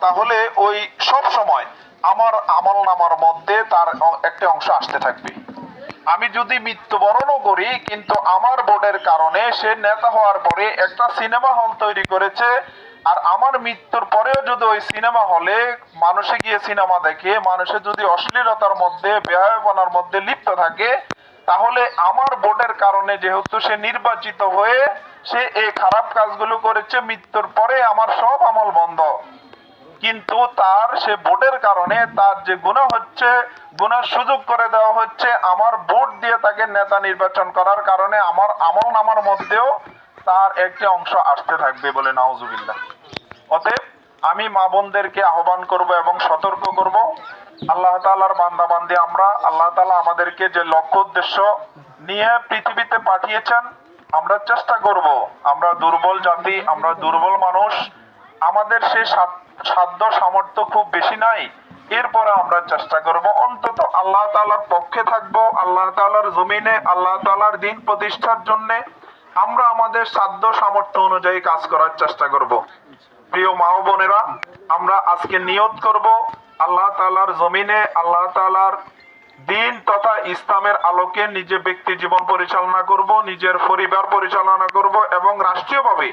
তাহলে ওই সব সময় আমার আমল নামার মধ্যে তার একটা অংশ আসতে থাকবে। আমি যদি মৃত্যুবরণও করি কিন্তু আমার ভোটের কারণে সে নেতা হওয়ার পরে একটা সিনেমা হল তৈরি করেছে, আর আমার মৃত্যুর পরেও যদি ওই সিনেমা হলে মানুষে গিয়ে সিনেমা দেখে, মানুষে যদি অশ্লীলতার মধ্যে বেহায়াপনার মধ্যে লিপ্ত থাকে, তাহলে আমার ভোটের কারণে যেহেতু সে নির্বাচিত হয়ে সে এই খারাপ কাজগুলো করেছে, মৃত্যুর পরে আমার সব আমল বন্ধ। কিন্তু তার সে ভোটের কারণে তার যে গুনাহ হচ্ছে, গুনার সুযোগ করে দেওয়া হচ্ছে আমার ভোট দিয়ে তাকে নেতা নির্বাচন করার কারণে আমার আমল নামার মধ্যেও তার একটি অংশ আসতে থাকবে বলে নাউজুবিল্লাহ। অতএব আমি মা বোনদেরকে আহ্বান করব এবং সতর্ক করব, আল্লাহ তাআলার বান্দা বান্দি আমরা, আল্লাহ তাআলা আমাদেরকে যে লক্ষ্য উদ্দেশ্য নিয়ে পৃথিবীতে পাঠিয়েছেন, আমরা চেষ্টা করব, আমরা দুর্বল জাতি, আমরা দুর্বল মানুষ, আমাদের সে সাধ্য সামর্থ্য খুব বেশি নাই, এরপরে আমরা চেষ্টা করব অন্তত আল্লাহ তাআলার পক্ষে থাকবো, আল্লাহ তাআলার জমিনে আল্লাহ তাআলার দিন প্রতিষ্ঠার জন্য আমরা আমাদের সাধ্য সামর্থ্য অনুযায়ী কাজ করার চেষ্টা করব। প্রিয় মা ও বোনেরা, আমরা আজকে নিয়ত করব আল্লাহ তাআলার জমিনে আল্লাহ তাআলার দিন তথা ইসলামের আলোকে নিজে ব্যক্তি জীবন পরিচালনা করব, নিজের পরিবার পরিচালনা করব এবং রাষ্ট্রীয়ভাবে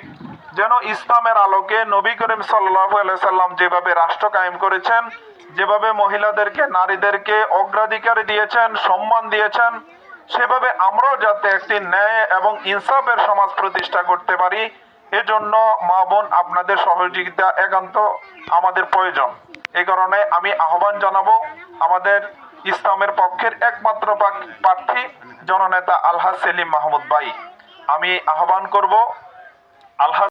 যেন ইসলামের আলোকে নবী করিম সাল্লাল্লাহু আলাইহি সাল্লাম যেভাবে রাষ্ট্র কায়েম করেছেন, যেভাবে মহিলাদেরকে নারীদেরকে অগ্রাধিকার দিয়েছেন, সম্মান দিয়েছেন, সেভাবে আমরাও যাতে একটি ন্যায় এবং ইনসাফের সমাজ প্রতিষ্ঠা করতে পারি, এজন্য মা বোন আপনাদের সহযোগিতা একান্ত আমাদের প্রয়োজন। এই কারণে আমি আহ্বান জানাবো আমাদের ইসলামের পক্ষের একমাত্র প্রার্থী জননেতা আলহাজ সেলিম মাহমুদ ভাই, আমি আহ্বান করব আলহাজ